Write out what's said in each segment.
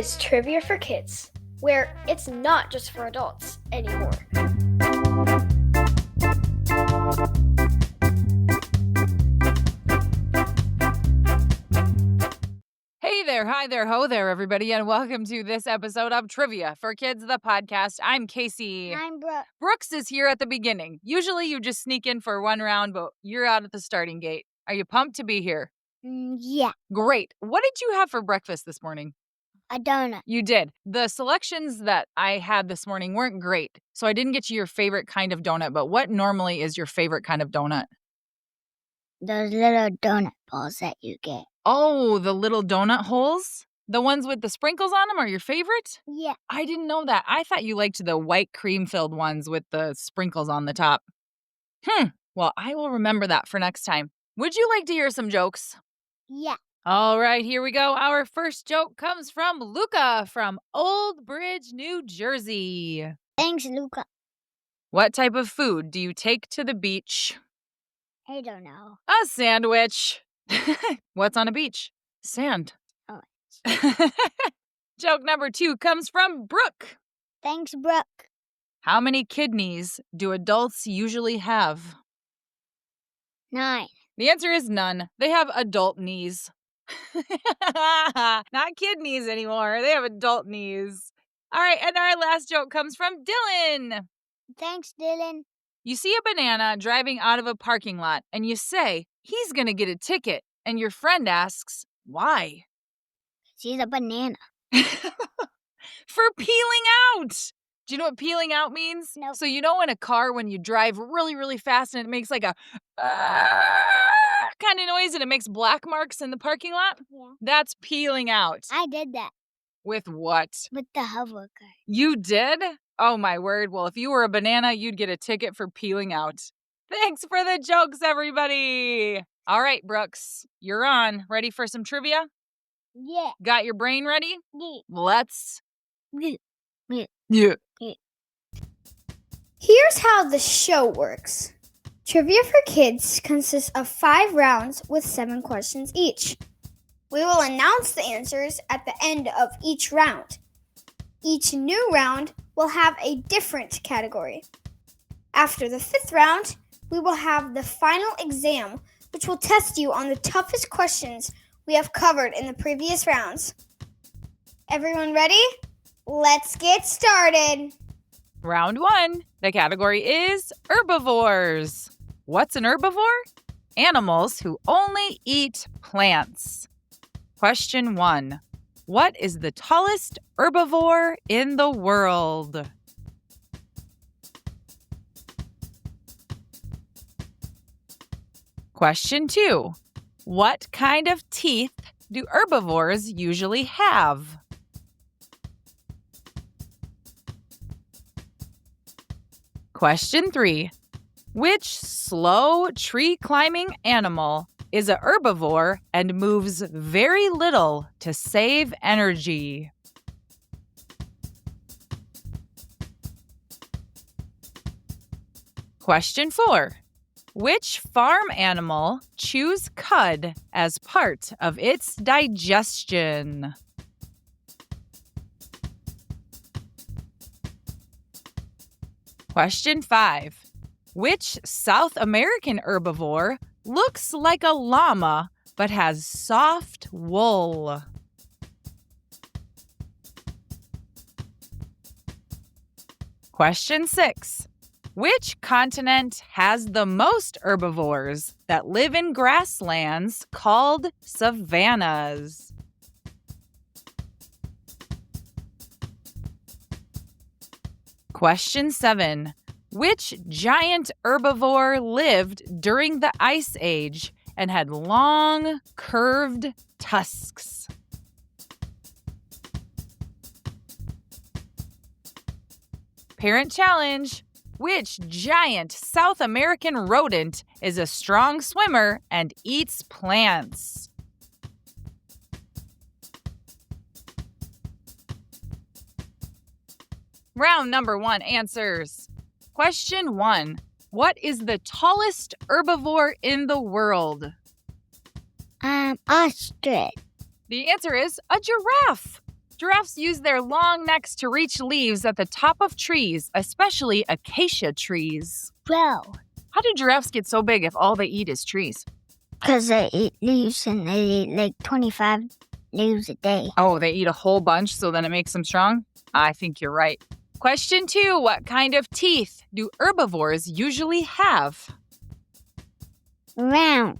is Trivia for Kids, where it's not just for adults anymore. Hey there, hi there, ho there, everybody, and welcome to this episode of Trivia for Kids, the podcast. I'm Casey. I'm Brooke. Brooks is here at the beginning. Usually you just sneak in for one round, but you're out at the starting gate. Are you pumped to be here? Yeah, Great. What did you have for breakfast this morning? a donut. You did. The selections that I had this morning weren't great, so I didn't get you your favorite kind of donut, but what normally is your favorite kind of donut? Those little donut balls that you get. Oh, the little donut holes? The ones with the sprinkles on them are your favorite? Yeah. I didn't know that. I thought you liked the white cream-filled ones with the sprinkles on the top. Well, I will remember that for next time. Would you like to hear some jokes? Yeah. All right, here we go. Our first joke comes from Luca from Old Bridge, New Jersey. Thanks, Luca. What type of food do you take to the beach? I don't know. A sandwich. What's on a beach? Sand. Oh. Joke number 2 comes from Brooke. Thanks, Brooke. How many kidneys do adults usually have? 9. The answer is none. They have adult knees. Not kidneys anymore. They have adult knees. All right, and our last joke comes from Dylan. Thanks, Dylan. You see a banana driving out of a parking lot, and you say, he's going to get a ticket. And your friend asks, why? She's a banana. For peeling out. Do you know what peeling out means? Nope. So you know in a car when you drive really, really fast and it makes like a kind of noise and it makes black marks in the parking lot? Yeah. That's peeling out. I did that With what? with the hover car. You did? Oh, my word. Well, if you were a banana, you'd get a ticket for peeling out. Thanks for the jokes, everybody. All right, Brooks, you're on. Ready for some trivia? Yeah. Got your brain ready? Yeah. Let's. Yeah. Yeah. Here's how the show works. Trivia for Kids consists of 5 rounds with 7 questions each. We will announce the answers at the end of each round. Each new round will have a different category. After the 5th round, we will have the final exam, which will test you on the toughest questions we have covered in the previous rounds. Everyone ready? Let's get started. Round 1. The category is herbivores. What's an herbivore? Animals who only eat plants. Question 1. What is the tallest herbivore in the world? Question 2. What kind of teeth do herbivores usually have? Question 3. Which slow tree-climbing animal is a herbivore and moves very little to save energy? Question 4. Which farm animal chews cud as part of its digestion? Question 5. Which South American herbivore looks like a llama but has soft wool? Question 6. Which continent has the most herbivores that live in grasslands called savannas? Question 7. Which giant herbivore lived during the Ice Age and had long, curved tusks? Parent challenge. Which giant South American rodent is a strong swimmer and eats plants? Round number 1 answers. Question 1. What is the tallest herbivore in the world? Ostrich. The answer is a giraffe. Giraffes use their long necks to reach leaves at the top of trees, especially acacia trees. Bro, How do giraffes get so big if all they eat is trees? because they eat leaves and they eat like 25 leaves a day. Oh, they eat a whole bunch, so then it makes them strong? I think you're right. Question 2. What kind of teeth do herbivores usually have? Round.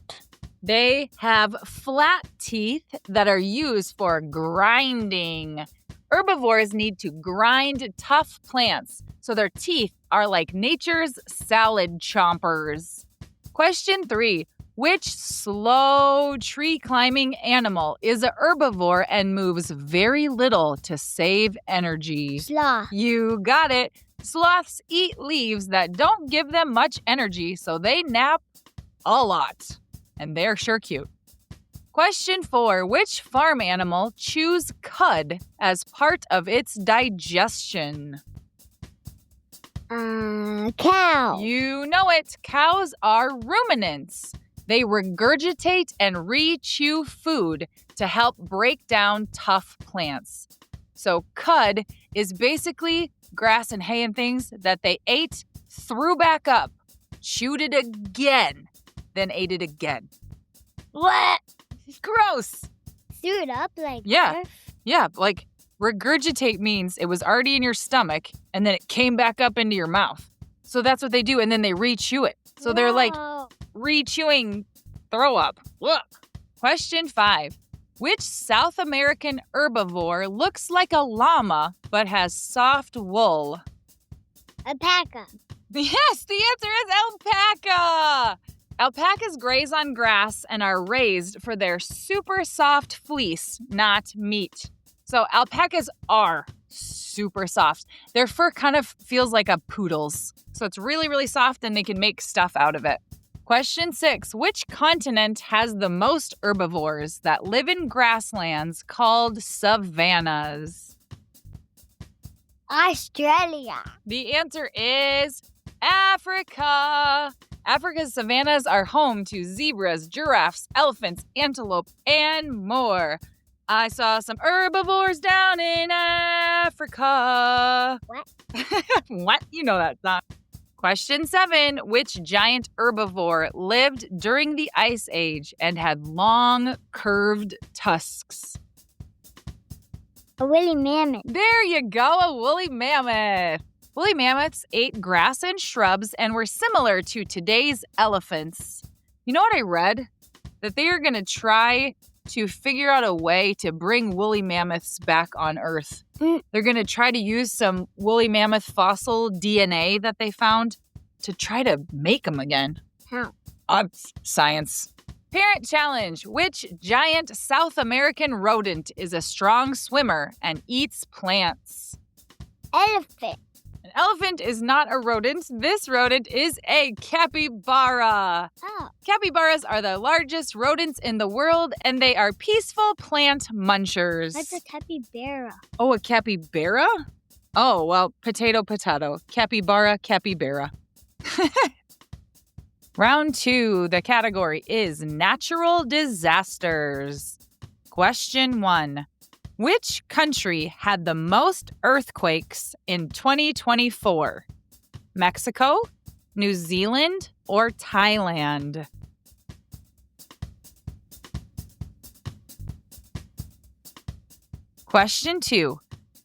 They have flat teeth that are used for grinding. Herbivores need to grind tough plants, so their teeth are like nature's salad chompers. Question 3. Which slow tree climbing animal is a herbivore and moves very little to save energy? Sloth. You got it. Sloths eat leaves that don't give them much energy, so they nap a lot. And they're sure cute. Question 4. Which farm animal chews cud as part of its digestion? Cow. You know it. Cows are ruminants. They regurgitate and re-chew food to help break down tough plants. So cud is basically grass and hay and things that they ate, threw back up, chewed it again, then ate it again. What? Gross. Threw it up like Yeah. Earth? Yeah, like regurgitate means it was already in your stomach and then it came back up into your mouth. So that's what they do, and then they re-chew it. So they're like Whoa. re-chewing throw up. Look. Question 5. Which South American herbivore looks like a llama but has soft wool? Alpaca. Yes, the answer is alpaca. Alpacas graze on grass and are raised for their super soft fleece, not meat. So alpacas are super soft. Their fur kind of feels like a poodle's. So it's really, really soft and they can make stuff out of it. Question 6. Which continent has the most herbivores that live in grasslands called savannas? Australia. The answer is Africa. Africa's savannas are home to zebras, giraffes, elephants, antelope, and more. I saw some herbivores down in Africa. What? What? You know that song. Question 7. Which giant herbivore lived during the Ice Age and had long, curved tusks? A woolly mammoth. There you go, a woolly mammoth. Woolly mammoths ate grass and shrubs and were similar to today's elephants. You know what I read? That they are going to try to figure out a way to bring woolly mammoths back on Earth. They're going to try to use some woolly mammoth fossil DNA that they found to try to make them again. How? Science. Parent challenge. Which giant South American rodent is a strong swimmer and eats plants? Elephant. An elephant is not a rodent. This rodent is a capybara. Oh. Capybaras are the largest rodents in the world, and they are peaceful plant munchers. That's a capybara. Oh, a capybara? Oh, well, potato, potato. Capybara, capybara. Round 2, the category is natural disasters. Question 1. Which country had the most earthquakes in 2024? Mexico, New Zealand, or Thailand? Question 2.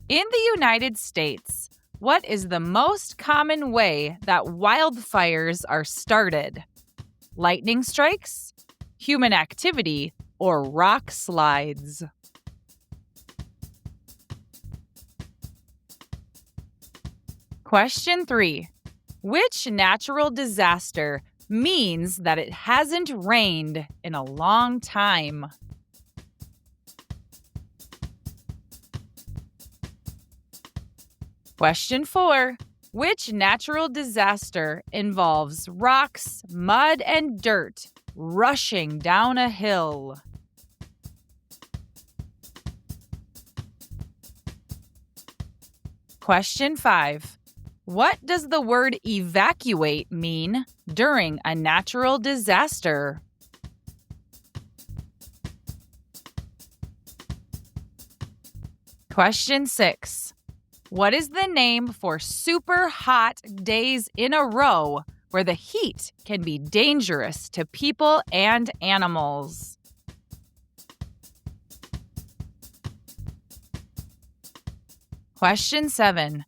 In the United States, what is the most common way that wildfires are started? Lightning strikes, human activity, or rock slides? Question 3. Which natural disaster means that it hasn't rained in a long time? Question 4. Which natural disaster involves rocks, mud, and dirt rushing down a hill? Question 5. What does the word evacuate mean during a natural disaster? Question 6. What is the name for super hot days in a row where the heat can be dangerous to people and animals? Question 7.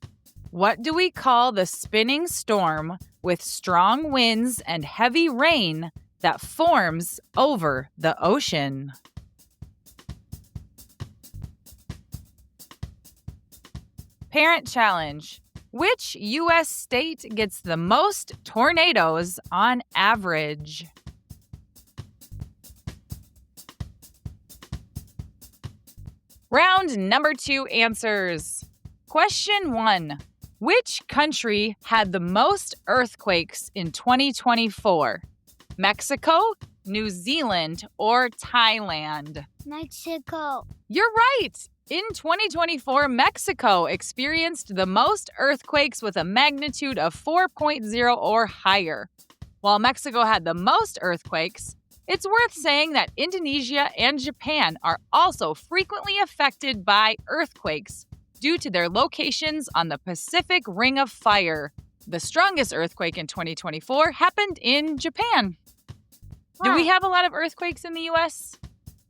What do we call the spinning storm with strong winds and heavy rain that forms over the ocean? Parent challenge. Which U.S. state gets the most tornadoes on average? Round number 2 answers. Question 1. Which country had the most earthquakes in 2024? Mexico, New Zealand, or Thailand? Mexico. You're right! In 2024, Mexico experienced the most earthquakes with a magnitude of 4.0 or higher. While Mexico had the most earthquakes, it's worth saying that Indonesia and Japan are also frequently affected by earthquakes due to their locations on the Pacific Ring of Fire. The strongest earthquake in 2024 happened in Japan. Do we have a lot of earthquakes in the U.S.?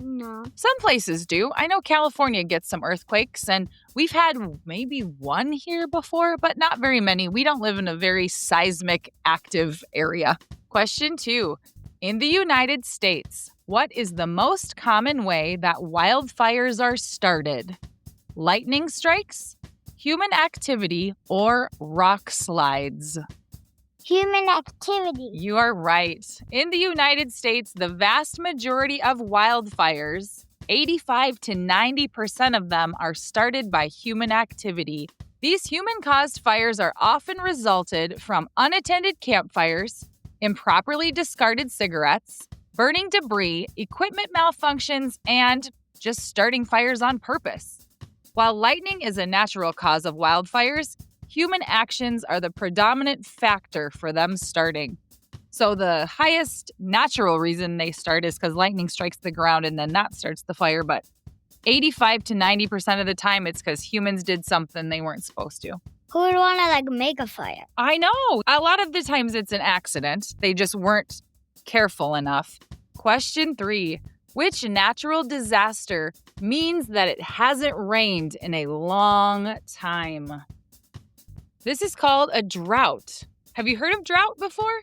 No. Some places do. I know California gets some earthquakes, and we've had maybe one here before, but not very many. We don't live in a very seismic active area. Question 2. In the United States, what is the most common way that wildfires are started? Lightning strikes, human activity, or rock slides? Human activity. You are right. In the United States, the vast majority of wildfires, 85 to 90% of them, are started by human activity. These human-caused fires are often resulted from unattended campfires, improperly discarded cigarettes, burning debris, equipment malfunctions, and just starting fires on purpose. While lightning is a natural cause of wildfires, human actions are the predominant factor for them starting. So the highest natural reason they start is because lightning strikes the ground and then that starts the fire. But 85 to 90% of the time, it's because humans did something they weren't supposed to. Who would want to make a fire? I know. A lot of the times it's an accident. They just weren't careful enough. Question 3. Which natural disaster means that it hasn't rained in a long time? This is called a drought. Have you heard of drought before?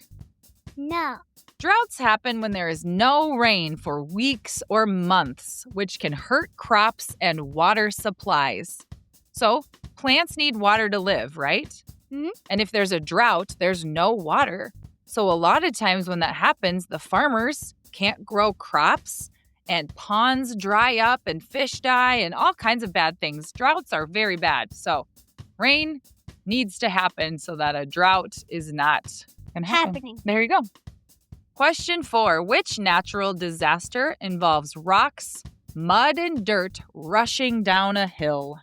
No. Droughts happen when there is no rain for weeks or months, which can hurt crops and water supplies. So, plants need water to live, right? Mhm. And if there's a drought, there's no water. So a lot of times when that happens, the farmers can't grow crops and ponds dry up and fish die and all kinds of bad things. Droughts are very bad. So rain needs to happen so that a drought is not Happening. There you go. Question 4. Which natural disaster involves rocks, mud, and dirt rushing down a hill?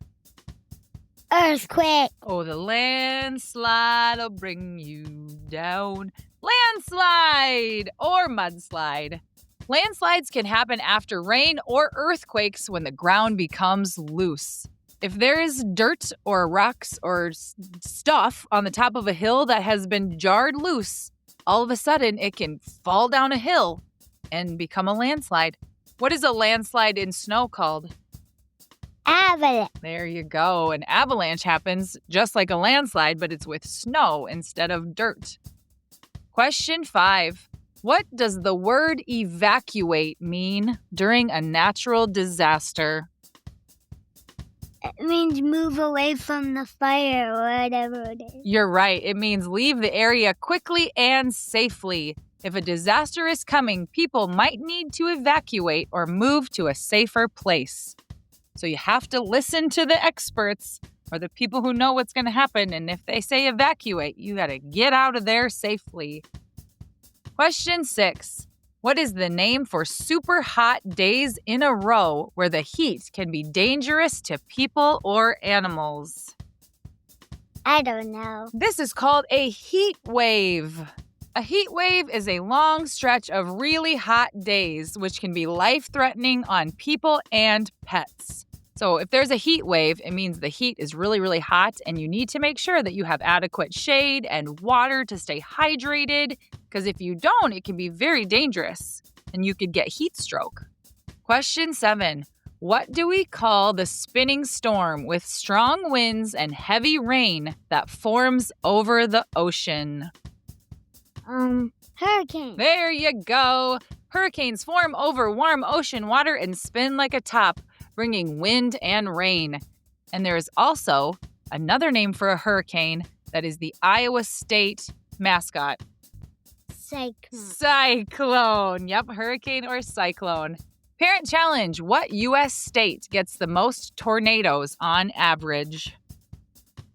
Earthquake. Oh, the landslide will bring you down. Landslide or mudslide. Landslides can happen after rain or earthquakes when the ground becomes loose. If there is dirt or rocks or stuff on the top of a hill that has been jarred loose, all of a sudden it can fall down a hill and become a landslide. What is a landslide in snow called? Avalanche. There you go. An avalanche happens just like a landslide, but it's with snow instead of dirt. Question 5. What does the word evacuate mean during a natural disaster? It means move away from the fire or whatever it is. You're right. It means leave the area quickly and safely. If a disaster is coming, people might need to evacuate or move to a safer place. So you have to listen to the experts or the people who know what's going to happen. And if they say evacuate, you got to get out of there safely. Question 6. What is the name for super hot days in a row where the heat can be dangerous to people or animals? I don't know. This is called a heat wave. A heat wave is a long stretch of really hot days, which can be life-threatening on people and pets. So if there's a heat wave, it means the heat is really, really hot, and you need to make sure that you have adequate shade and water to stay hydrated, because if you don't, it can be very dangerous, and you could get heat stroke. Question 7. What do we call the spinning storm with strong winds and heavy rain that forms over the ocean? Hurricane. There you go. Hurricanes form over warm ocean water and spin like a top, bringing wind and rain. And there is also another name for a hurricane that is the Iowa State mascot. Cyclone. Yep, hurricane or cyclone. Parent challenge. What U.S. state gets the most tornadoes on average?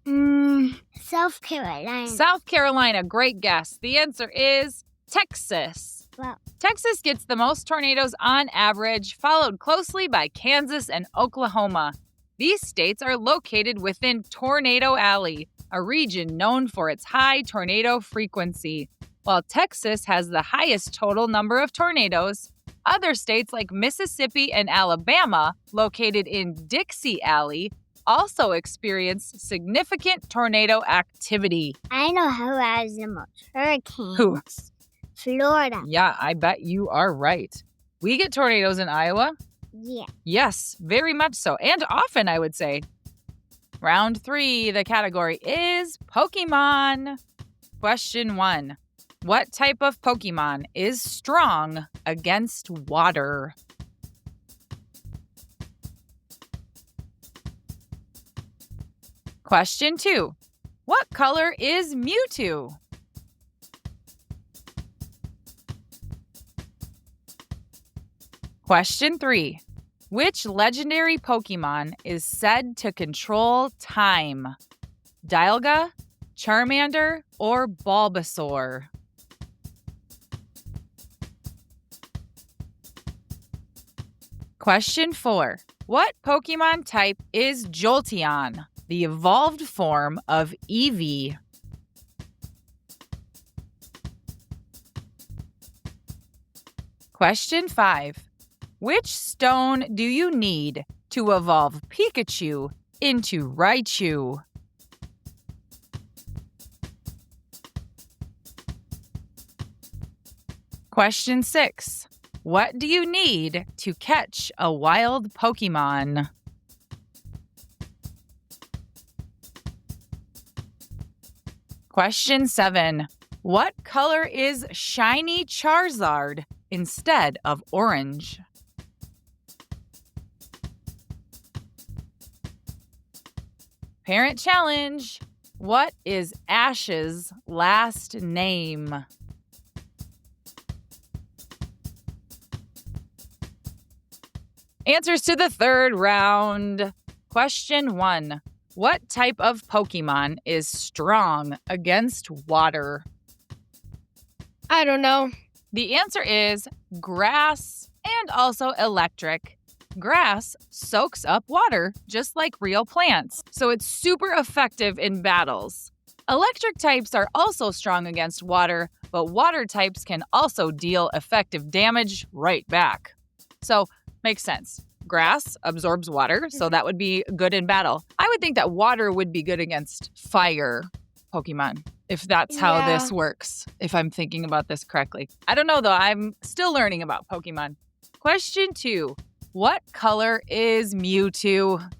South Carolina. South Carolina. Great guess. The answer is Texas. Wow. Texas gets the most tornadoes on average, followed closely by Kansas and Oklahoma. These states are located within Tornado Alley, a region known for its high tornado frequency. While Texas has the highest total number of tornadoes, other states like Mississippi and Alabama, located in Dixie Alley, also experience significant tornado activity. I know who has the most hurricanes. Who? Florida. Yeah, I bet you are right. We get tornadoes in Iowa. Yeah. Yes, very much so. And often, I would say. Round 3, the category is Pokemon. Question 1. What type of Pokemon is strong against water? Question 2. What color is Mewtwo? Question 3. Which legendary Pokemon is said to control time? Dialga, Charmander, or Bulbasaur? Question 4. What Pokemon type is Jolteon, the evolved form of Eevee? Question 5. Which stone do you need to evolve Pikachu into Raichu? Question 6. What do you need to catch a wild Pokemon? Question 7. What color is shiny Charizard instead of orange? Parent challenge. What is Ash's last name? Answers to the third round. Question 1. What type of Pokemon is strong against water? I don't know. The answer is grass and also electric. Grass soaks up water just like real plants, so it's super effective in battles. Electric types are also strong against water, but water types can also deal effective damage right back. So, makes sense. Grass absorbs water, so that would be good in battle. I would think that water would be good against fire Pokemon, if that's how this works, if I'm thinking about this correctly. I don't know, though. I'm still learning about Pokemon. Question 2. What color is Mewtwo?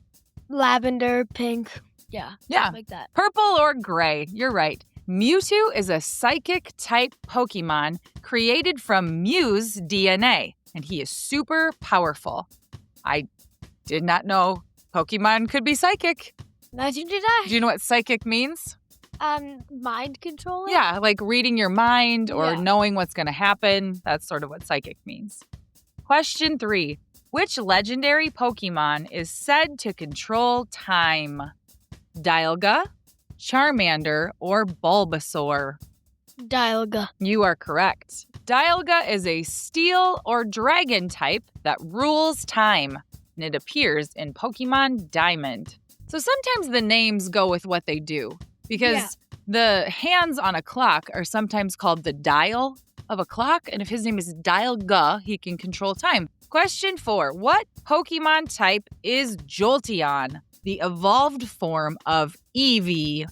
Lavender, pink. Yeah. Like that. Purple or gray. You're right. Mewtwo is a psychic-type Pokemon created from Mew's DNA, and he is super powerful. I did not know Pokemon could be psychic. Neither did I. Do you know what psychic means? Mind controlling? Yeah, like reading your mind or Yeah. knowing what's going to happen. That's sort of what psychic means. Question 3. Which legendary Pokemon is said to control time? Dialga, Charmander, or Bulbasaur? Dialga. You are correct. Dialga is a steel or dragon type that rules time, and it appears in Pokemon Diamond. So sometimes the names go with what they do, because the hands on a clock are sometimes called the dial of a clock, and if his name is Dialga, he can control time. Question 4. What Pokemon type is Jolteon, the evolved form of Eevee?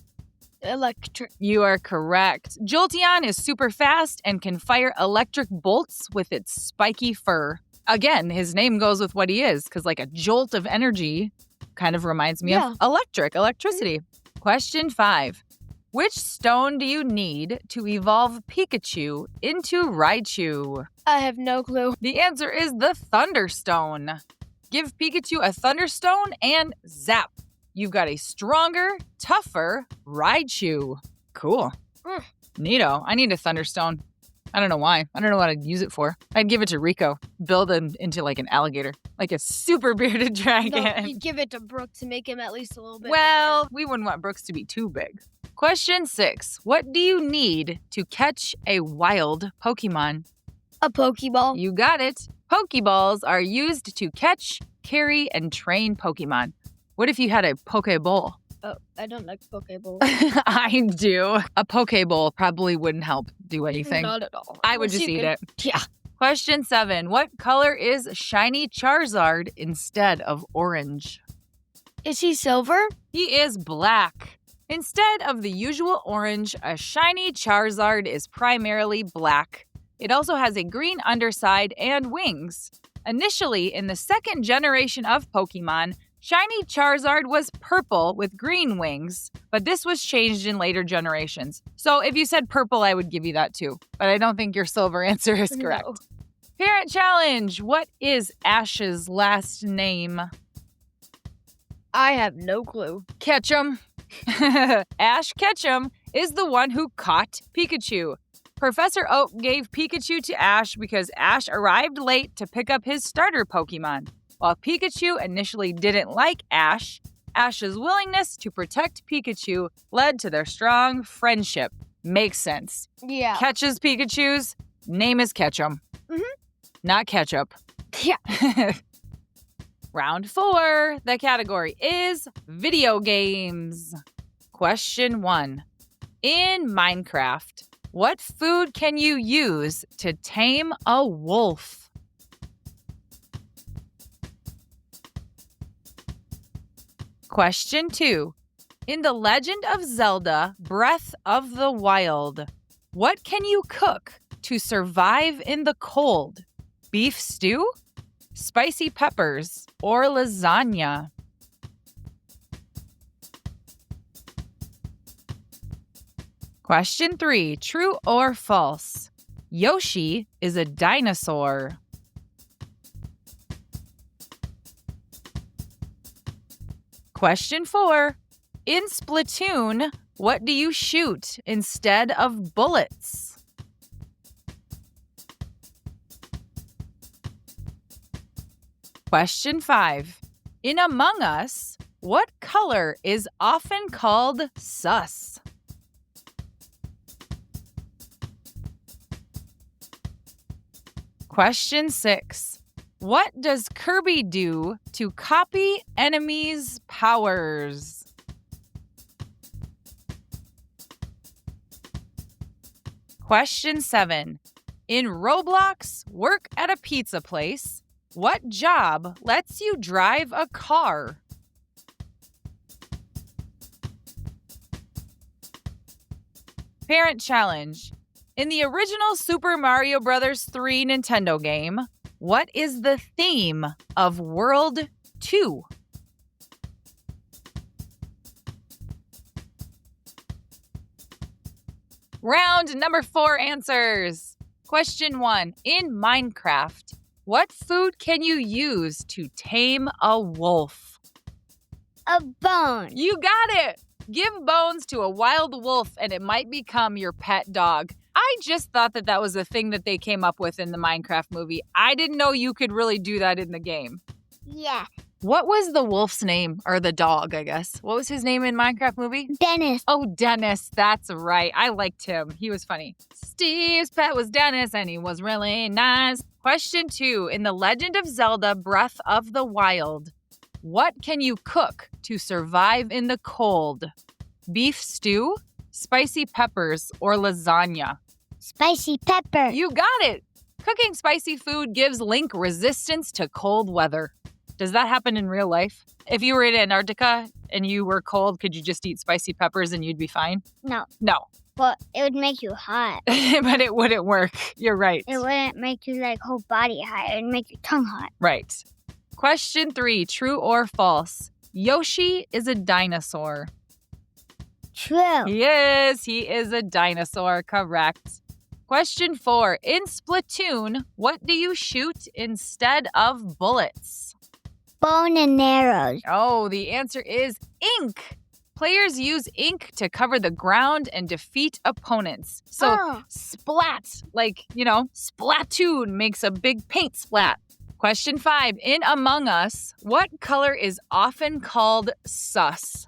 Electric. You are correct. Jolteon is super fast and can fire electric bolts with its spiky fur. Again, his name goes with what he is, because like a jolt of energy kind of reminds me of electricity. Question 5. Which stone do you need to evolve Pikachu into Raichu? I have no clue. The answer is the Thunderstone. Give Pikachu a Thunderstone and zap. You've got a stronger, tougher Raichu. Cool. Neato. I need a Thunderstone. I don't know why. I don't know what I'd use it for. I'd give it to Rico. Build him into like an alligator. Like a super bearded dragon. No, you'd give it to Brooke to make him at least a little bit Well, we wouldn't want Brooks to be too big. Question 6. What do you need to catch a wild Pokemon? A Pokeball. You got it. Pokeballs are used to catch, carry, and train Pokemon. What if you had a Pokeball? Oh, I don't like Pokeball. I do. A Pokeball probably wouldn't help do anything. Not at all. I would just eat it. Yeah. Question 7. What color is shiny Charizard instead of orange? Is he silver? He is black. Instead of the usual orange, a shiny Charizard is primarily black. It also has a green underside and wings. Initially, in the second generation of Pokemon, shiny Charizard was purple with green wings, but this was changed in later generations. So if you said purple, I would give you that too. But I don't think your silver answer is correct. No. Parent challenge. What is Ash's last name? I have no clue. Ketchum. Ash Ketchum is the one who caught Pikachu. Professor Oak gave Pikachu to Ash because Ash arrived late to pick up his starter Pokemon. While Pikachu initially didn't like Ash, Ash's willingness to protect Pikachu led to their strong friendship. Makes sense. Yeah. Catches Pikachu's name is Ketchum. Not ketchup. Yeah. Round 4. The category is video games. Question 1. In Minecraft, what food can you use to tame a wolf? Question 2. In The Legend of Zelda: Breath of the Wild, what can you cook to survive in the cold? Beef stew, spicy peppers, or lasagna? Question 3. True or false? Yoshi is a dinosaur. Question 4. In Splatoon, what do you shoot instead of bullets? Question 5. In Among Us, what color is often called sus? Question 6. What does Kirby do to copy enemies' powers? Question 7. In Roblox, work at a pizza place, what job lets you drive a car? Parent challenge. In the original Super Mario Bros. 3 Nintendo game, what is the theme of World 2? Round number 4 answers. Question 1. In Minecraft, what food can you use to tame a wolf? A bone. You got it! Give bones to a wild wolf and it might become your pet dog. I just thought that was a thing that they came up with in the Minecraft movie. I didn't know you could really do that in the game. Yeah. What was the wolf's name? Or the dog, I guess. What was his name in Minecraft movie? Dennis. Oh, Dennis. That's right. I liked him. He was funny. Steve's pet was Dennis, and he was really nice. Question 2. In The Legend of Zelda: Breath of the Wild, what can you cook to survive in the cold? Beef stew, spicy peppers, or lasagna? Spicy pepper. You got it. Cooking spicy food gives Link resistance to cold weather. Does that happen in real life? If you were in Antarctica and you were cold, could you just eat spicy peppers and you'd be fine? No. No. But it would make you hot. But it wouldn't work. You're right. It wouldn't make your whole body hot. It would make your tongue hot. Right. Question 3, true or false? Yoshi is a dinosaur. True. Yes, he is a dinosaur. Correct. Question 4, in Splatoon, what do you shoot instead of bullets? Bone and arrows. Oh, the answer is ink. Players use ink to cover the ground and defeat opponents. So splat, Splatoon makes a big paint splat. Question 5, in Among Us, what color is often called sus?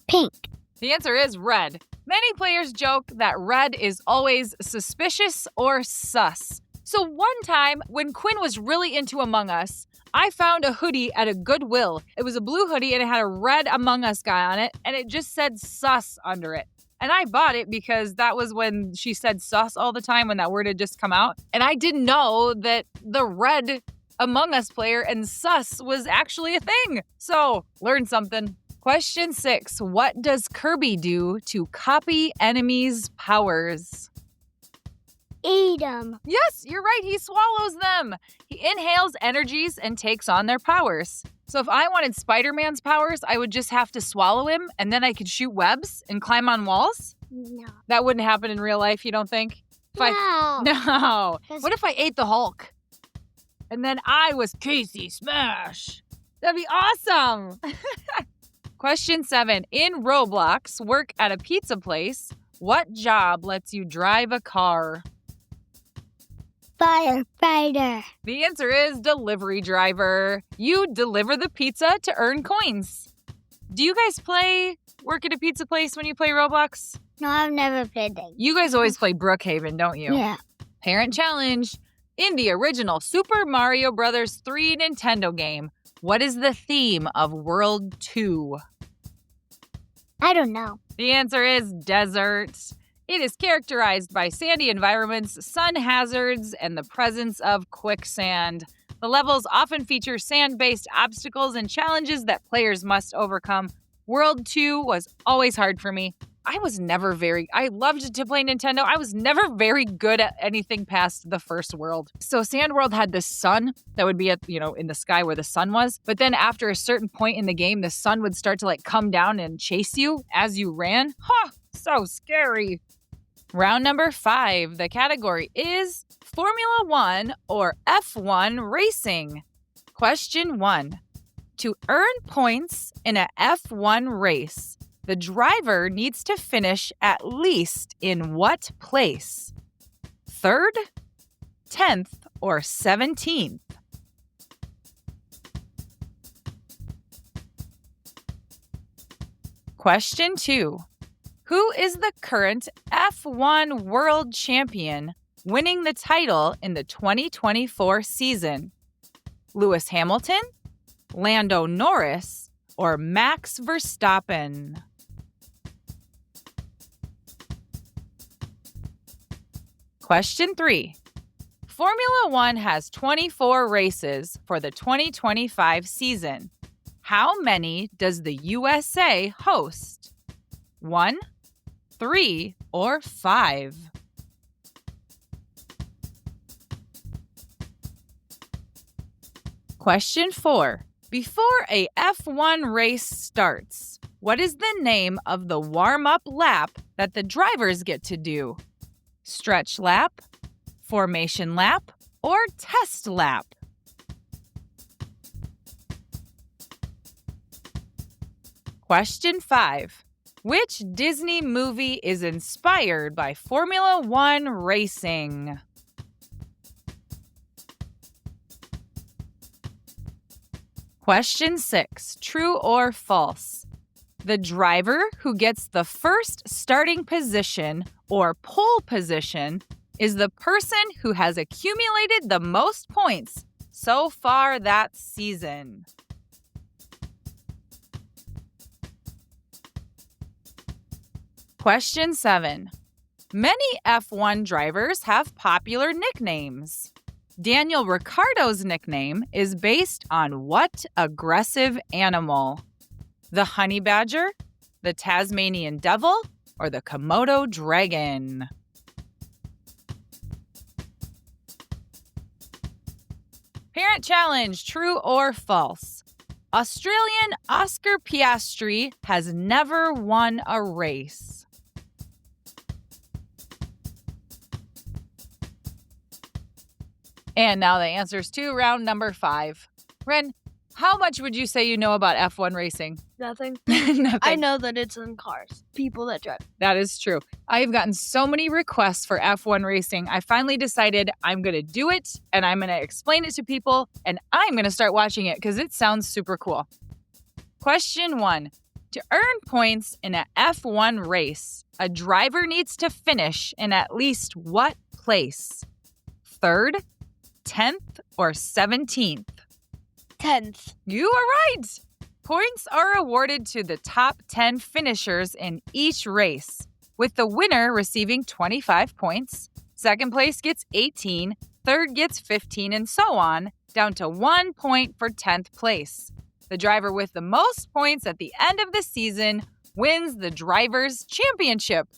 Pink. The answer is red. Many players joke that red is always suspicious or sus. So one time, when Quinn was really into Among Us, I found a hoodie at a Goodwill. It was a blue hoodie and it had a red Among Us guy on it, and it just said sus under it. And I bought it because that was when she said sus all the time when that word had just come out. And I didn't know that the red Among Us player and sus was actually a thing. So, learn something. Question 6. What does Kirby do to copy enemies' powers? Eat them. Yes, you're right. He swallows them. He inhales energies and takes on their powers. So if I wanted Spider-Man's powers, I would just have to swallow him and then I could shoot webs and climb on walls? No. That wouldn't happen in real life, you don't think? No. What if I ate the Hulk? And then I was Casey Smash. That'd be awesome. Question 7. In Roblox, work at a pizza place. What job lets you drive a car? Firefighter. The answer is delivery driver. You deliver the pizza to earn coins. Do you guys play work at a pizza place when you play Roblox? No, I've never played that. You guys always play Brookhaven, don't you? Yeah. Parent challenge. In the original Super Mario Bros. 3 Nintendo game, what is the theme of World 2? I don't know. The answer is desert. It is characterized by sandy environments, sun hazards, and the presence of quicksand. The levels often feature sand-based obstacles and challenges that players must overcome. World 2 was always hard for me. I loved to play Nintendo. I was never very good at anything past the first world. So Sand World had this sun that would be in the sky where the sun was. But then after a certain point in the game, the sun would start to come down and chase you as you ran. So scary. Round number 5. The category is Formula 1 or F1 racing. Question 1. To earn points in a F1 race, the driver needs to finish at least in what place? 3rd, 10th, or 17th? Question 2. Who is the current F1 world champion winning the title in the 2024 season? Lewis Hamilton, Lando Norris, or Max Verstappen? Question 3. Formula 1 has 24 races for the 2025 season. How many does the USA host? 1, 3, or 5? Question 4. Before a F1 race starts, what is the name of the warm-up lap that the drivers get to do? Stretch lap, formation lap, or test lap? Question 5. Which Disney movie is inspired by Formula 1 racing? Question 6. True or false? The driver who gets the first starting position or pole position is the person who has accumulated the most points so far that season. Question 7. Many F1 drivers have popular nicknames. Daniel Ricciardo's nickname is based on what aggressive animal? The honey badger, the Tasmanian devil, or the Komodo dragon? Parent challenge, true or false? Australian Oscar Piastri has never won a race. And now the answers to round number 5. Ren, how much would you say you know about F1 racing? Nothing. Nothing. I know that it's in cars. People that drive. That is true. I've gotten so many requests for F1 racing. I finally decided I'm going to do it, and I'm going to explain it to people, and I'm going to start watching it because it sounds super cool. Question 1. To earn points in a F1 race, a driver needs to finish in at least what place? 3rd, 10th, or 17th? 10th. You are right! Points are awarded to the top 10 finishers in each race, with the winner receiving 25 points, second place gets 18, third gets 15, and so on, down to 1 point for 10th place. The driver with the most points at the end of the season wins the Drivers' Championship.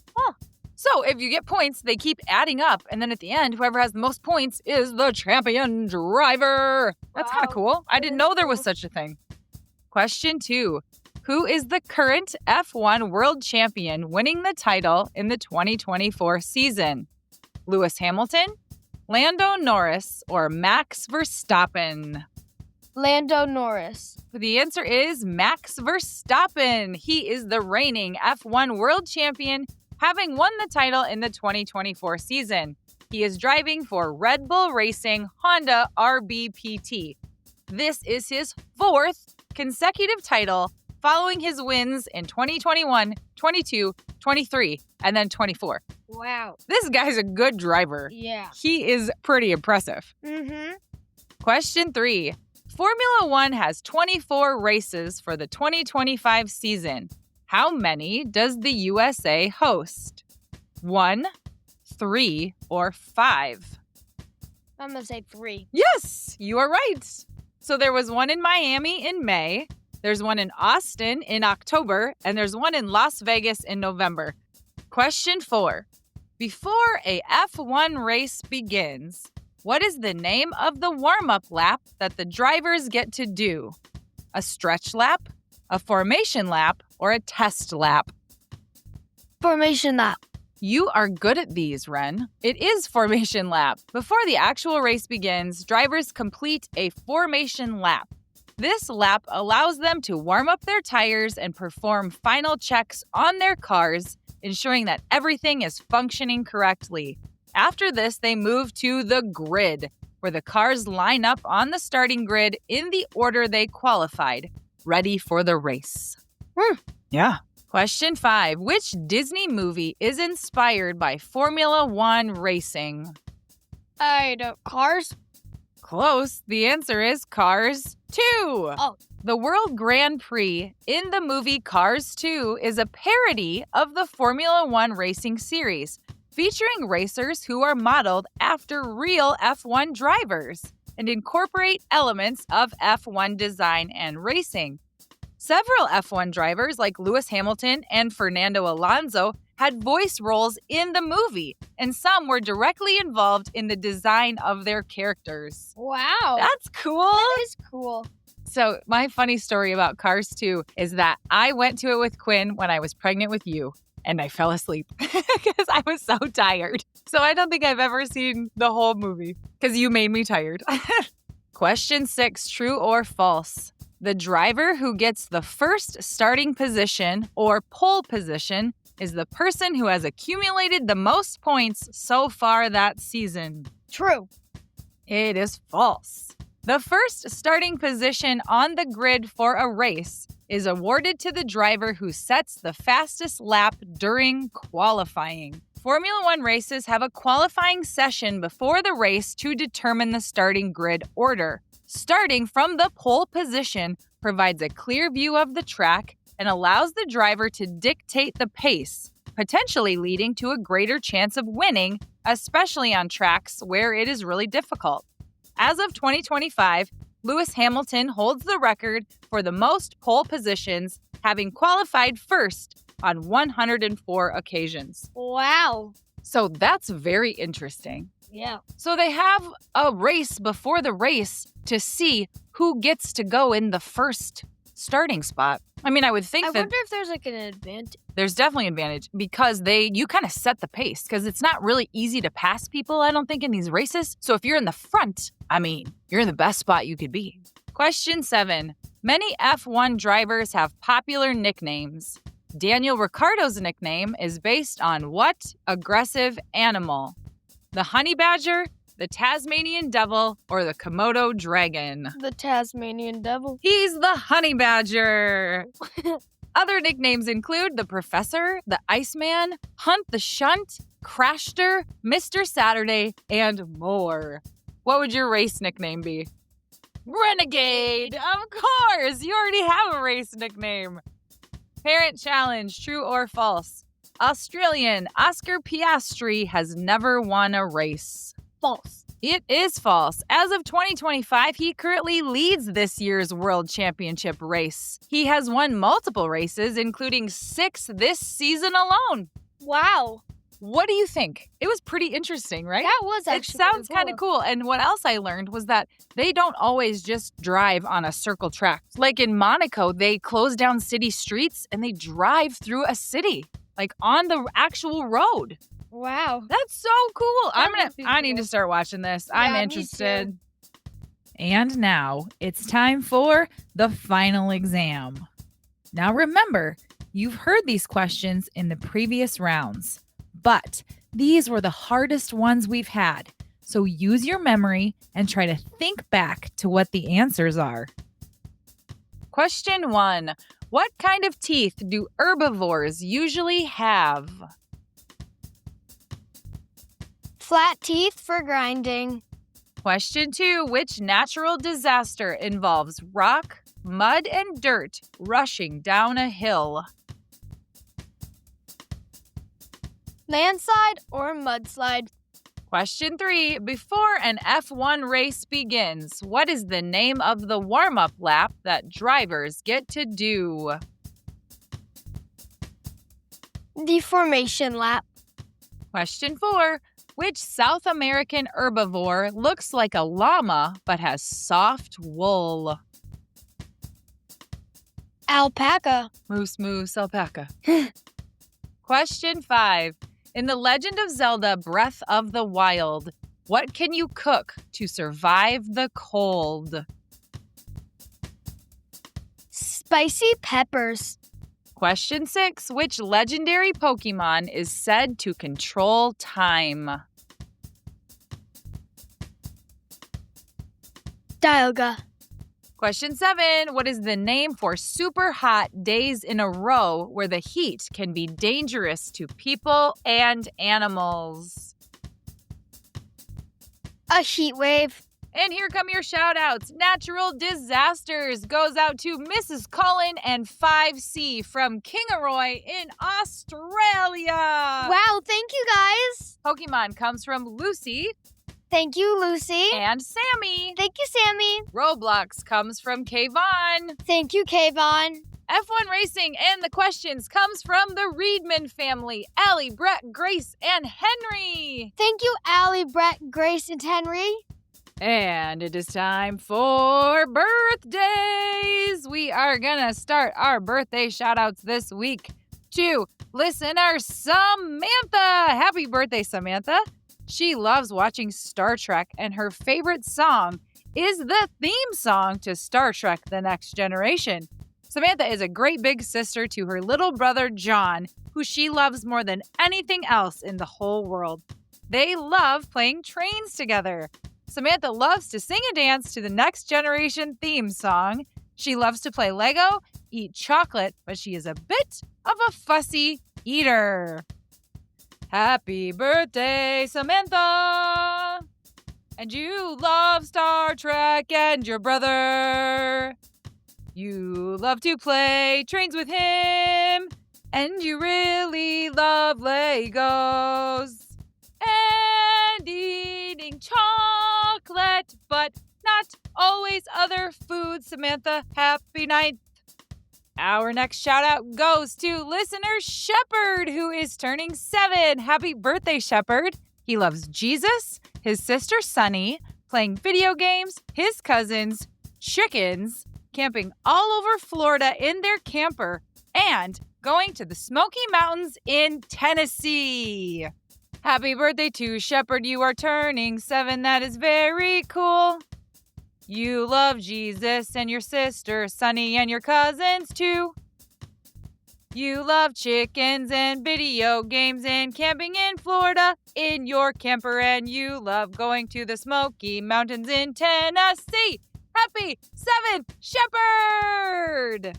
So if you get points, they keep adding up, and then at the end, whoever has the most points is the champion driver. That's kind of cool. I didn't know there was such a thing. Question 2. Who is the current F1 world champion winning the title in the 2024 season? Lewis Hamilton, Lando Norris, or Max Verstappen? Lando Norris. The answer is Max Verstappen. He is the reigning F1 world champion, having won the title in the 2024 season. He is driving for Red Bull Racing Honda RBPT. This is his 4th consecutive title, following his wins in 2021, 22, 23, and then 24. Wow. This guy's a good driver. Yeah. He is pretty impressive. Mm-hmm. Question 3. Formula One has 24 races for the 2025 season. How many does the USA host? 1, 3, or 5? I'm going to say 3. Yes, you are right. So there was one in Miami in May, there's one in Austin in October, and there's one in Las Vegas in November. Question 4. Before a F1 race begins, what is the name of the warm-up lap that the drivers get to do? A stretch lap, a formation lap, or a test lap? Formation lap. You are good at these, Ren. It is formation lap. Before the actual race begins, drivers complete a formation lap. This lap allows them to warm up their tires and perform final checks on their cars, ensuring that everything is functioning correctly. After this, they move to the grid, where the cars line up on the starting grid in the order they qualified, ready for the race. Yeah. Question 5. Which Disney movie is inspired by Formula One racing? Cars? Close. The answer is Cars 2. Oh. The World Grand Prix in the movie Cars 2 is a parody of the Formula One racing series, featuring racers who are modeled after real F1 drivers and incorporate elements of F1 design and racing. Several F1 drivers like Lewis Hamilton and Fernando Alonso had voice roles in the movie, and some were directly involved in the design of their characters. Wow. That's cool. That is cool. So my funny story about Cars 2 is that I went to it with Quinn when I was pregnant with you, and I fell asleep because I was so tired. So I don't think I've ever seen the whole movie because you made me tired. Question 6, true or false? The driver who gets the first starting position or pole position is the person who has accumulated the most points so far that season. True. It is false. The first starting position on the grid for a race is awarded to the driver who sets the fastest lap during qualifying. Formula One races have a qualifying session before the race to determine the starting grid order. Starting from the pole position provides a clear view of the track and allows the driver to dictate the pace, potentially leading to a greater chance of winning, especially on tracks where it is really difficult. As of 2025, Lewis Hamilton holds the record for the most pole positions, having qualified first on 104 occasions. Wow. So that's very interesting. Yeah. So they have a race before the race to see who gets to go in the first starting spot. I mean, I would think I that wonder if there's like an advantage. there's definitely an advantage because you kind of set the pace because it's not really easy to pass people, I don't think, in these races. So if you're in the front, I mean, you're in the best spot you could be. Question 7. Many F1 drivers have popular nicknames. Daniel Ricciardo's nickname is based on what aggressive animal? The honey badger, the Tasmanian devil, or the Komodo dragon? The Tasmanian devil. He's the honey badger. Other nicknames include the Professor, the Iceman, Hunt the Shunt, Crashter, Mr. Saturday, and more. What would your race nickname be? Renegade! Of course! You already have a race nickname. Parent challenge, true or false? Australian Oscar Piastri has never won a race. False. It is false. As of 2025, he currently leads this year's World Championship race. He has won multiple races, including 6 this season alone. Wow. What do you think? It was pretty interesting, right? That was actually It sounds kind of cool. And what else I learned was that they don't always just drive on a circle track. Like in Monaco, they close down city streets and they drive through a city, like on the actual road. Wow. That's so cool. I need to start watching this. I'm interested. And now it's time for the final exam. Now remember, you've heard these questions in the previous rounds, but these were the hardest ones we've had. So use your memory and try to think back to what the answers are. Question 1. What kind of teeth do herbivores usually have? Flat teeth for grinding. Question 2. Which natural disaster involves rock, mud, and dirt rushing down a hill? Landslide or mudslide. Question 3. Before an F1 race begins, what is the name of the warm-up lap that drivers get to do? The formation lap. Question 4. Which South American herbivore looks like a llama but has soft wool? Alpaca. Moose, alpaca. Question 5. In The Legend of Zelda Breath of the Wild, what can you cook to survive the cold? Spicy peppers. Question 6. Which legendary Pokémon is said to control time? Dialga. Question 7. What is the name for super hot days in a row where the heat can be dangerous to people and animals? A heat wave. And here come your shout outs. Natural disasters goes out to Mrs. Cullen and 5C from Kingaroy in Australia. Wow, thank you guys. Pokemon comes from Lucy Thank you, Lucy. and Sammy. Thank you, Sammy. Roblox comes from Kayvon. Thank you, Kayvon. F1 Racing and the questions comes from the Reedman family, Allie, Brett, Grace, and Henry. Thank you, Allie, Brett, Grace, and Henry. And it is time for birthdays. We are going to start our birthday shout-outs this week to listener Samantha. Happy birthday, Samantha. She loves watching Star Trek, and her favorite song is the theme song to Star Trek: The Next Generation. Samantha is a great big sister to her little brother, John, who she loves more than anything else in the whole world. They love playing trains together. Samantha loves to sing and dance to the Next Generation theme song. She loves to play Lego, eat chocolate, but she is a bit of a fussy eater. Happy birthday, Samantha! And you love Star Trek and your brother. You love to play trains with him. And you really love Legos. And eating chocolate, but not always other food, Samantha. Happy 9th. Our next shout out goes to listener Shepherd, who is turning 7. Happy birthday, Shepherd. He loves Jesus, his sister Sunny, playing video games, his cousins, chickens, camping all over Florida in their camper, and going to the Smoky Mountains in Tennessee. Happy birthday to Shepherd. You are turning 7. That is very cool. You love Jesus and your sister Sunny and your cousins too. You love chickens and video games and camping in Florida in your camper, and you love going to the Smoky Mountains in Tennessee. Happy 7th, Shepherd!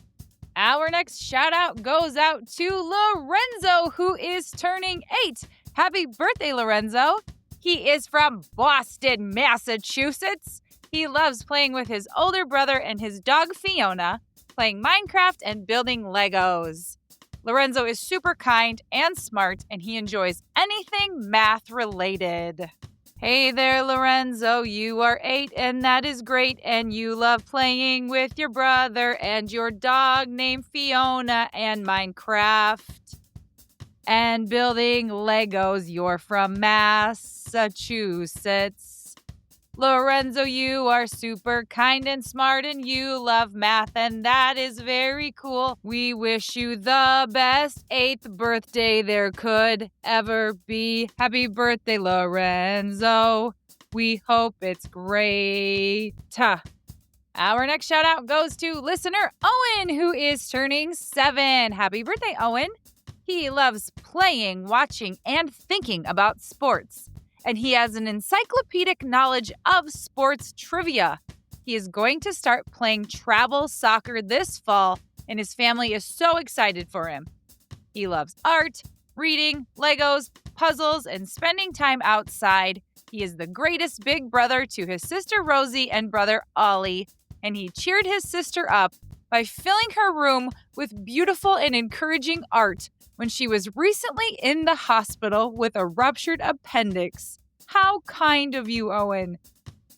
Our next shout out goes out to Lorenzo, who is turning 8. Happy birthday, Lorenzo. He is from Boston, Massachusetts. He loves playing with his older brother and his dog Fiona, playing Minecraft and building Legos. Lorenzo is super kind and smart, and he enjoys anything math-related. Hey there, Lorenzo. You are 8, and that is great, and you love playing with your brother and your dog named Fiona and Minecraft and building Legos. You're from Massachusetts. Lorenzo, you are super kind and smart, and you love math, and that is very cool. We wish you the best 8th birthday there could ever be. Happy birthday, Lorenzo. We hope it's great. Our next shout out goes to listener Owen, who is turning 7. Happy birthday, Owen. He loves playing, watching, and thinking about sports. And he has an encyclopedic knowledge of sports trivia. He is going to start playing travel soccer this fall, and his family is so excited for him. He loves art, reading, Legos, puzzles, and spending time outside. He is the greatest big brother to his sister Rosie and brother Ollie, and he cheered his sister up by filling her room with beautiful and encouraging art when she was recently in the hospital with a ruptured appendix. How kind of you, Owen.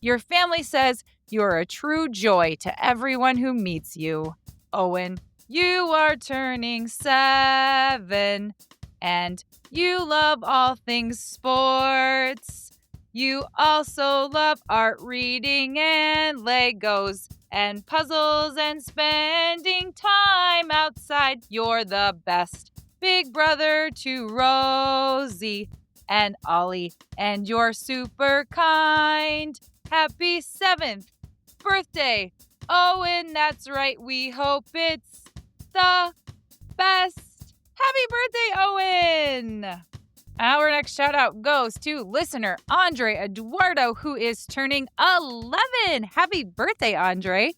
Your family says you're a true joy to everyone who meets you. Owen, you are turning 7, and you love all things sports. You also love art, reading, and Legos, and puzzles, and spending time outside. You're the best big brother to Rosie and Ollie, and you're super kind. Happy 7th birthday, Owen. That's right, we hope it's the best. Happy birthday, Owen. Our next shout out goes to listener Andre Eduardo, who is turning 11. Happy birthday, Andre.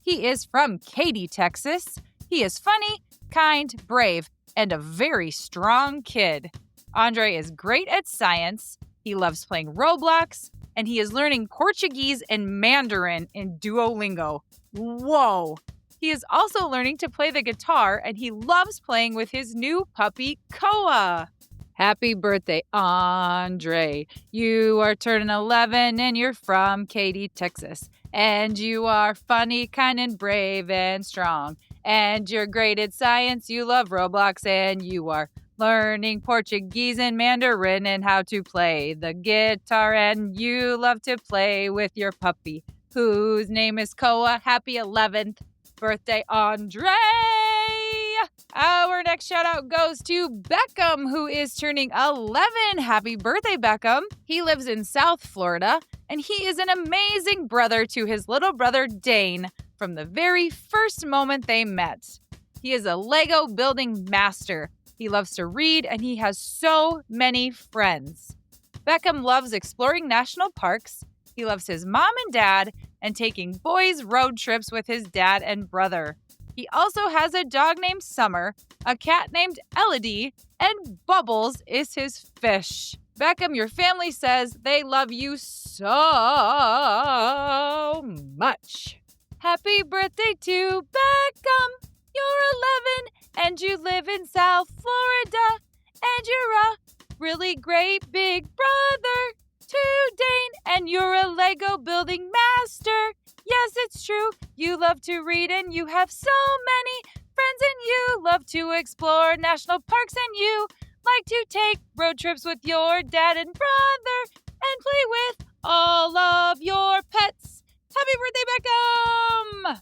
He is from Katy, Texas. He is funny, kind, brave, and a very strong kid. Andre is great at science. He loves playing Roblox, and he is learning Portuguese and Mandarin in Duolingo. Whoa! He is also learning to play the guitar, and he loves playing with his new puppy, Koa. Happy birthday, Andre. You are turning 11, and you're from Katy, Texas. And you are funny, kind, and brave, and strong. And you're great at science, you love Roblox, and you are learning Portuguese and Mandarin and how to play the guitar, and you love to play with your puppy, whose name is Koa. Happy 11th birthday, Andre! Our next shout out goes to Beckham, who is turning 11. Happy birthday, Beckham. He lives in South Florida, and he is an amazing brother to his little brother, Dane, from the very first moment they met. He is a Lego building master. He loves to read, and he has so many friends. Beckham loves exploring national parks. He loves his mom and dad and taking boys' road trips with his dad and brother. He also has a dog named Summer, a cat named Elodie, and Bubbles is his fish. Beckham, your family says they love you so much. Happy birthday to Beckham. You're 11 and you live in South Florida. And you're a really great big brother to Dane. And you're a Lego building master. Yes, it's true. You love to read and you have so many friends. And you love to explore national parks. And you like to take road trips with your dad and brother. And play with all of your pets. Happy birthday, Beckham!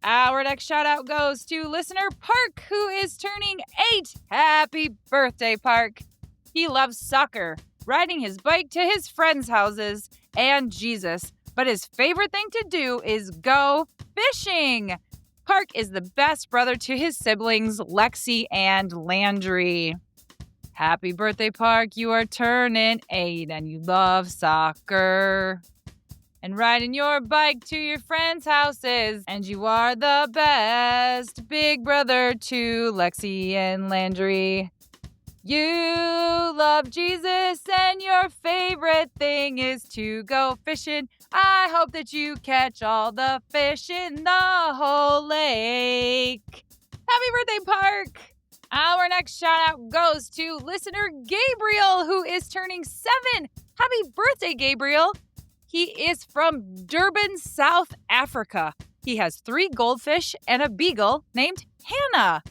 Our next shout out goes to listener Park, who is turning 8. Happy birthday, Park. He loves soccer, riding his bike to his friends' houses, and Jesus. But his favorite thing to do is go fishing. Park is the best brother to his siblings, Lexi and Landry. Happy birthday, Park. You are turning 8 and you love soccer. And riding your bike to your friends' houses. And you are the best big brother to Lexi and Landry. You love Jesus and your favorite thing is to go fishing. I hope that you catch all the fish in the whole lake. Happy birthday, Park! Our next shout out goes to listener Gabriel, who is turning 7. Happy birthday, Gabriel! He is from Durban, South Africa. He has 3 goldfish and a beagle named Hannah.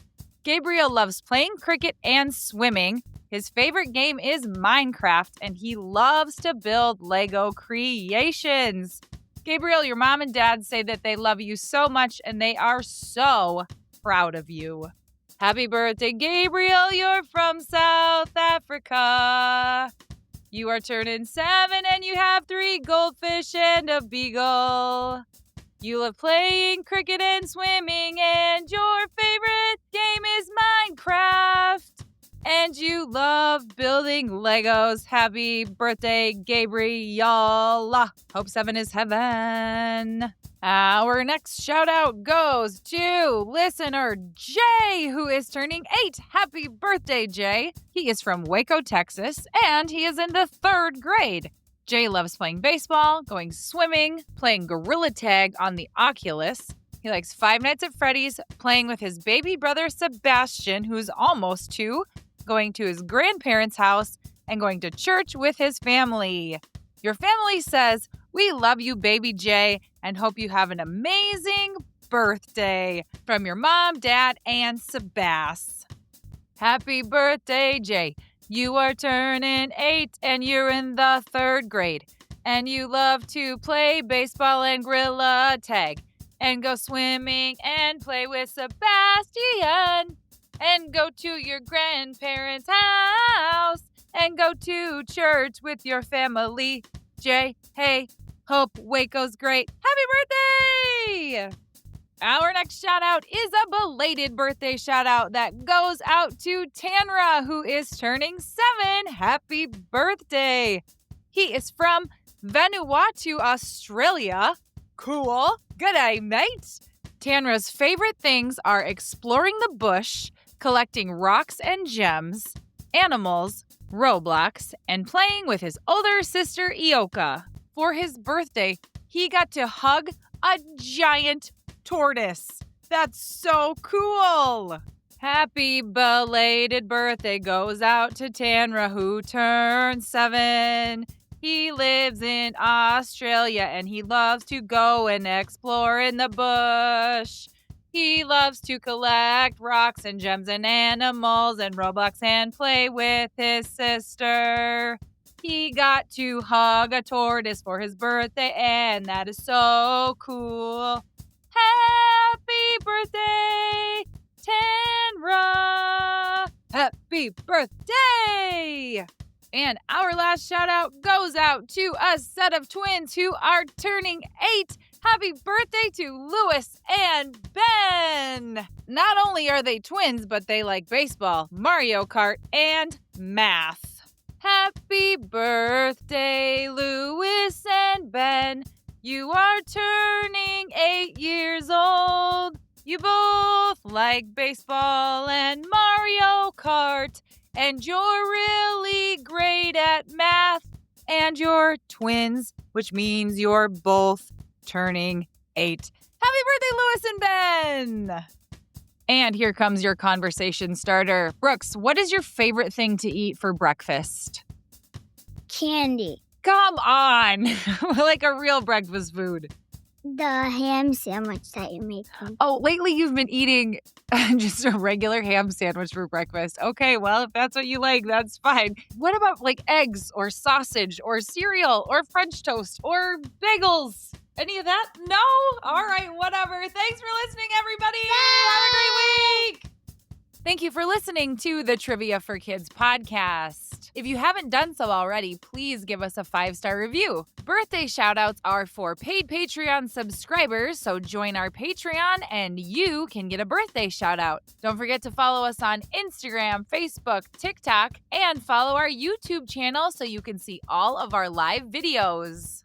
Gabriel loves playing cricket and swimming. His favorite game is Minecraft, and he loves to build Lego creations. Gabriel, your mom and dad say that they love you so much, and they are so proud of you. Happy birthday, Gabriel. You're from South Africa. You are turning 7 and you have 3 goldfish and a beagle. You love playing cricket and swimming, and your favorite game is Minecraft. And you love building Legos. Happy birthday, Gabriel. Hope 7 is heaven. Our next shout out goes to listener Jay, who is turning 8. Happy birthday, Jay. He is from Waco, Texas, and he is in the 3rd grade. Jay loves playing baseball, going swimming, playing gorilla tag on the Oculus. He likes Five Nights at Freddy's, playing with his baby brother Sebastian, who's almost 2, going to his grandparents' house, and going to church with his family. Your family says, "We love you, baby Jay, and hope you have an amazing birthday." From your mom, dad, and Sebas. Happy birthday, Jay. You are turning 8 and you're in the 3rd grade. And you love to play baseball and gorilla tag. And go swimming and play with Sebastian. And go to your grandparents' house. And go to church with your family. Jay, hey, hope Waco's great. Happy birthday! Our next shout out is a belated birthday shout out that goes out to Tanra, who is turning 7. Happy birthday! He is from Vanuatu, Australia. Cool. G'day, mate. Tanra's favorite things are exploring the bush, collecting rocks and gems, animals, Roblox, and playing with his older sister Ioka. For his birthday, he got to hug a giant tortoise. That's so cool. Happy belated birthday goes out to Tanra, who turned 7. He lives in Australia and he loves to go and explore in the bush. He loves to collect rocks and gems and animals and Roblox and play with his sister. He got to hug a tortoise for his birthday, and that is so cool. Happy birthday, Tanra! Happy birthday! And our last shout out goes out to a set of twins who are turning 8. Happy birthday to Lewis and Ben! Not only are they twins, but they like baseball, Mario Kart, and math. Happy birthday, Lewis and Ben. You are turning 8 years old. You both like baseball and Mario Kart. And you're really great at math. And you're twins, which means you're both turning 8. Happy birthday, Lewis and Ben! And here comes your conversation starter. Brooks, what is your favorite thing to eat for breakfast? Candy. Come on. Like a real breakfast food. The ham sandwich that you make. Oh, lately you've been eating just a regular ham sandwich for breakfast. Okay, well, if that's what you like, that's fine. What about like eggs or sausage or cereal or French toast or bagels? Any of that? No? All right, whatever. Thanks for listening, everybody. Have a great week. Thank you for listening to the Trivia for Kids podcast. If you haven't done so already, please give us a 5-star review. Birthday shoutouts are for paid Patreon subscribers, so join our Patreon and you can get a birthday shoutout. Don't forget to follow us on Instagram, Facebook, TikTok, and follow our YouTube channel so you can see all of our live videos.